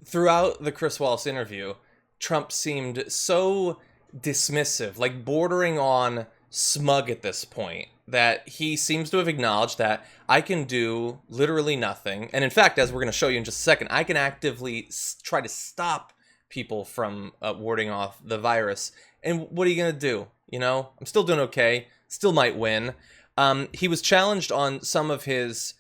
throughout the Chris Wallace interview, Trump seemed so dismissive, like bordering on smug at this point, that he seems to have acknowledged that I can do literally nothing. And in fact, as we're going to show you in just a second, I can actively try to stop people from warding off the virus. And what are you going to do? You know, I'm still doing okay, still might win. He was challenged on some of his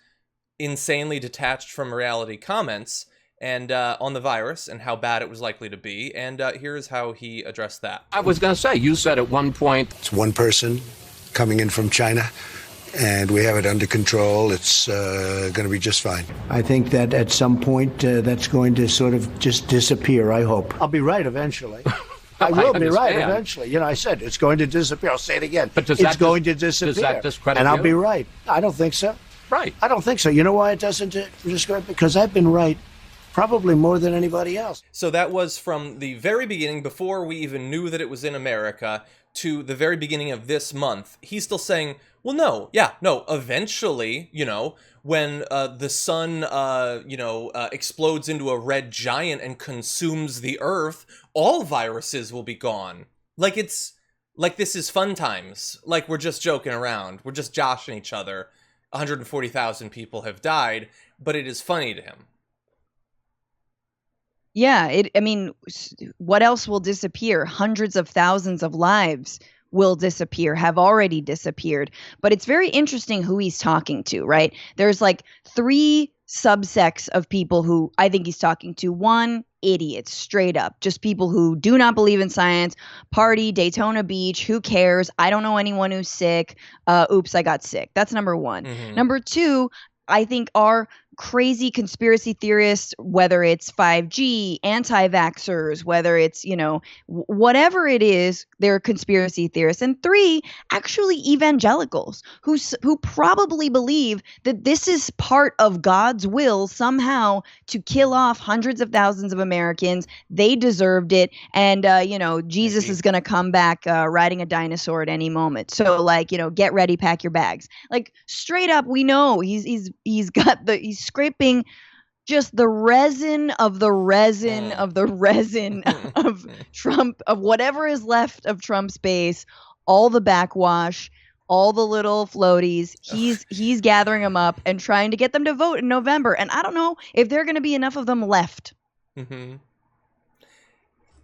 insanely detached from reality comments and on the virus and how bad it was likely to be. And here's how he addressed that. I was going to say, you said at one point, it's one person coming in from China, and we have it under control. It's going to be just fine. I think that at some point that's going to sort of just disappear, I hope. I'll be right eventually. I will be right eventually. You know, I said it's going to disappear. I'll say it again. But it's going to disappear. Does that discredit and I'll you? be right. I don't think so. Right. I don't think so. You know why it doesn't discredit? Because I've been right probably more than anybody else. So that was from the very beginning, before we even knew that it was in America, to the very beginning of this month. He's still saying, well, no, eventually, you know, when the sun, explodes into a red giant and consumes the earth, all viruses will be gone. Like this is fun times. Like we're just joking around. We're just joshing each other. 140,000 people have died, but it is funny to him. Yeah, what else will disappear? Hundreds of thousands of lives will disappear, have already disappeared. But it's very interesting who he's talking to, right? There's like 3 subsects of people who I think he's talking to. One, idiots, straight up. Just people who do not believe in science, party, Daytona Beach, who cares? I don't know anyone who's sick. Oops, I got sick. That's number 1. Mm-hmm. Number 2, I think are crazy conspiracy theorists, whether it's 5G, anti-vaxxers, whether it's, whatever it is, they're conspiracy theorists. And 3, actually evangelicals who probably believe that this is part of God's will somehow to kill off hundreds of thousands of Americans. They deserved it. And, Jesus is going to come back riding a dinosaur at any moment. So get ready, pack your bags. Like straight up, we know he's scraping just the resin of the resin of the resin of Trump, of whatever is left of Trump's base, all the backwash, all the little floaties. He's gathering them up and trying to get them to vote in November. And I don't know if there are going to be enough of them left. Mm-hmm.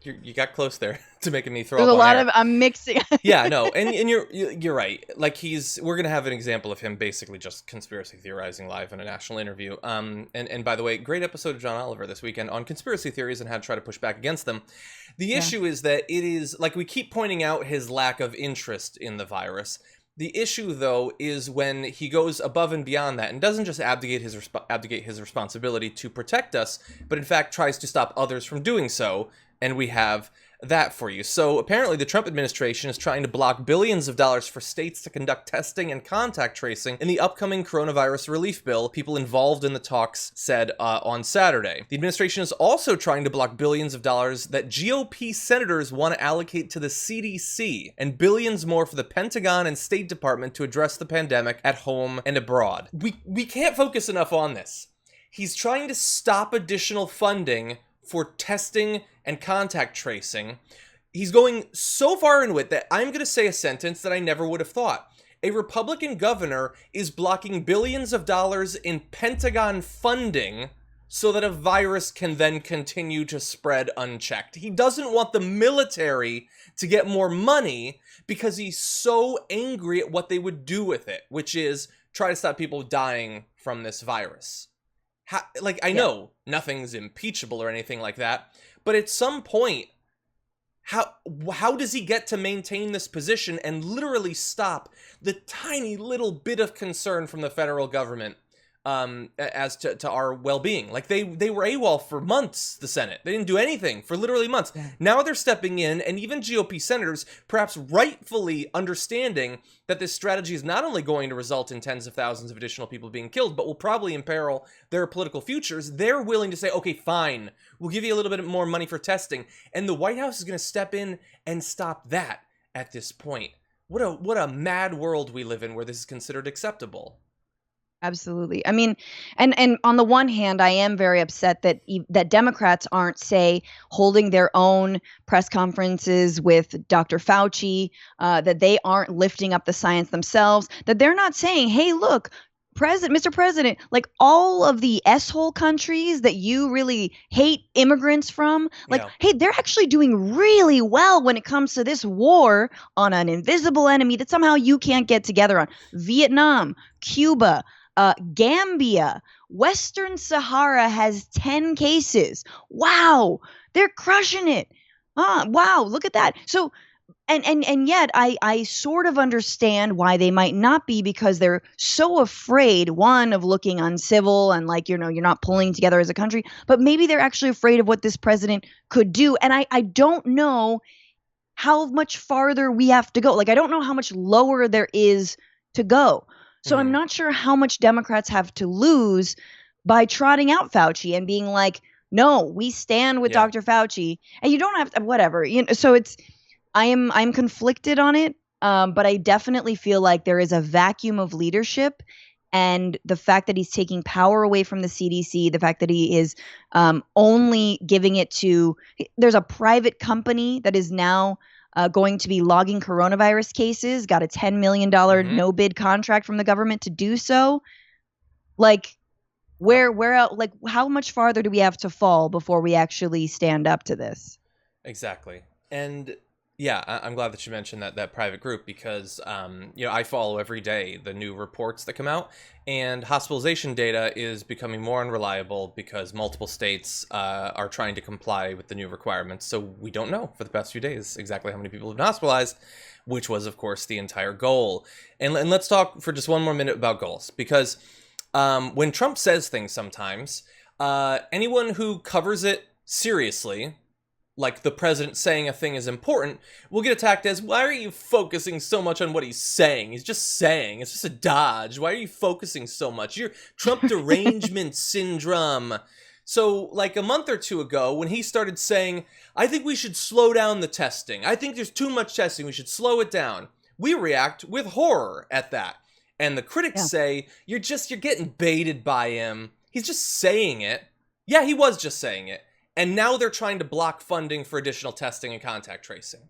You got close there to making me throw There's up a lot air. of I'm mixing. Yeah, no, and you're right. Like we're gonna have an example of him basically just conspiracy theorizing live in a national interview. And by the way, great episode of John Oliver this weekend on conspiracy theories and how to try to push back against them. The issue is that it is like we keep pointing out his lack of interest in the virus. The issue, though, is when he goes above and beyond that and doesn't just abdicate his responsibility to protect us, but in fact tries to stop others from doing so. And we have that for you. So apparently the Trump administration is trying to block billions of dollars for states to conduct testing and contact tracing in the upcoming coronavirus relief bill, people involved in the talks said on Saturday. The administration is also trying to block billions of dollars that GOP senators want to allocate to the CDC and billions more for the Pentagon and State Department to address the pandemic at home and abroad. We can't focus enough on this. He's trying to stop additional funding for testing and contact tracing. He's going so far into it that I'm going to say a sentence that I never would have thought. A Republican governor is blocking billions of dollars in Pentagon funding so that a virus can then continue to spread unchecked. He doesn't want the military to get more money because he's so angry at what they would do with it, which is try to stop people dying from this virus. I know nothing's impeachable or anything like that, but at some point, how does he get to maintain this position and literally stop the tiny little bit of concern from the federal government as to our well-being? Like they were AWOL for months, the Senate. They didn't do anything for literally months. Yeah. Now they're stepping in, and even GOP senators, perhaps rightfully understanding that this strategy is not only going to result in tens of thousands of additional people being killed, but will probably imperil their political futures. They're willing to say, okay, fine, we'll give you a little bit more money for testing. And the White House is going to step in and stop that at this point. What a mad world we live in where this is considered acceptable. Absolutely. I mean, and on the one hand, I am very upset that that Democrats aren't, say, holding their own press conferences with Dr. Fauci, that they aren't lifting up the science themselves, that they're not saying, hey, look, Mr. President, like all of the S-hole countries that you really hate immigrants from, like, hey, they're actually doing really well when it comes to this war on an invisible enemy that somehow you can't get together on. Vietnam, Cuba, Gambia, Western Sahara has 10 cases. Wow, they're crushing it. Wow, look at that. So, and yet I sort of understand why they might not be, because they're so afraid, one, of looking uncivil and like, you're not pulling together as a country, but maybe they're actually afraid of what this president could do. And I don't know how much farther we have to go. Like, I don't know how much lower there is to go. So I'm not sure how much Democrats have to lose by trotting out Fauci and being like, no, we stand with Dr. Fauci, and you don't have to, whatever. So I'm conflicted on it, but I definitely feel like there is a vacuum of leadership, and the fact that he's taking power away from the CDC, the fact that he is only giving it to, there's a private company that is now going to be logging coronavirus cases, got a $10 million no bid contract from the government to do so. Like, where else, like, how much farther do we have to fall before we actually stand up to this? Exactly. And yeah, I'm glad that you mentioned that private group, because I follow every day the new reports that come out, and hospitalization data is becoming more unreliable because multiple states are trying to comply with the new requirements. So we don't know for the past few days exactly how many people have been hospitalized, which was, of course, the entire goal. And let's talk for just one more minute about goals, because when Trump says things sometimes, anyone who covers it seriously, like the president saying a thing is important, will get attacked as, why are you focusing so much on what he's saying? He's just saying. It's just a dodge. Why are you focusing so much? You're Trump derangement syndrome. So like a month or two ago, when he started saying, I think we should slow down the testing. I think there's too much testing. We should slow it down. We react with horror at that. And the critics say, you're getting baited by him. He's just saying it. Yeah, he was just saying it. And now they're trying to block funding for additional testing and contact tracing.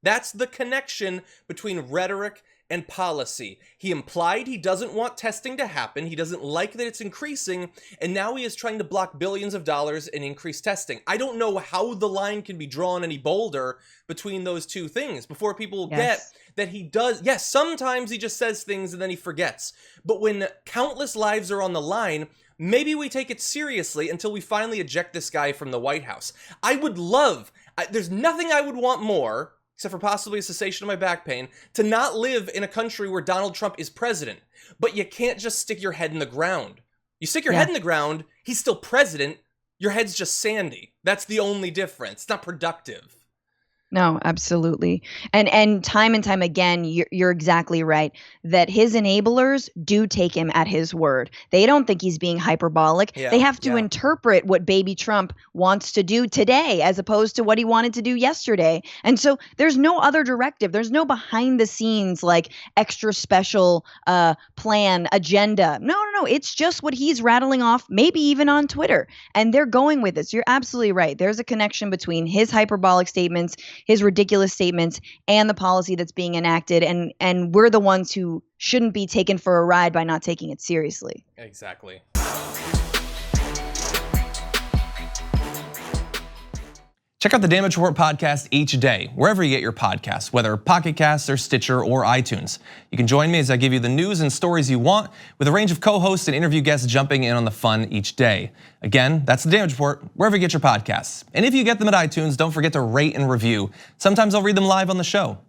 That's the connection between rhetoric and policy. He implied he doesn't want testing to happen. He doesn't like that it's increasing. And now he is trying to block billions of dollars in increased testing. I don't know how the line can be drawn any bolder between those two things before people get that he does. Yes, sometimes he just says things and then he forgets. But when countless lives are on the line, maybe we take it seriously until we finally eject this guy from the White House. I would love, there's nothing I would want more, except for possibly a cessation of my back pain, to not live in a country where Donald Trump is president. But you can't just stick your head in the ground. You stick your head in the ground, he's still president, your head's just sandy. That's the only difference. It's not productive. No, absolutely. And time again, you're exactly right that his enablers do take him at his word. They don't think he's being hyperbolic. They have to interpret what baby Trump wants to do today as opposed to what he wanted to do yesterday. And so there's no other directive. There's no behind the scenes, like, extra special plan, agenda. No. It's just what he's rattling off, maybe even on Twitter. And they're going with this. You're absolutely right. There's a connection between his hyperbolic statements, his ridiculous statements, and the policy that's being enacted, and we're the ones who shouldn't be taken for a ride by not taking it seriously. Exactly. Check out the Damage Report podcast each day, wherever you get your podcasts, whether Pocket Casts or Stitcher or iTunes. You can join me as I give you the news and stories you want, with a range of co-hosts and interview guests jumping in on the fun each day. Again, that's the Damage Report, wherever you get your podcasts. And if you get them at iTunes, don't forget to rate and review. Sometimes I'll read them live on the show.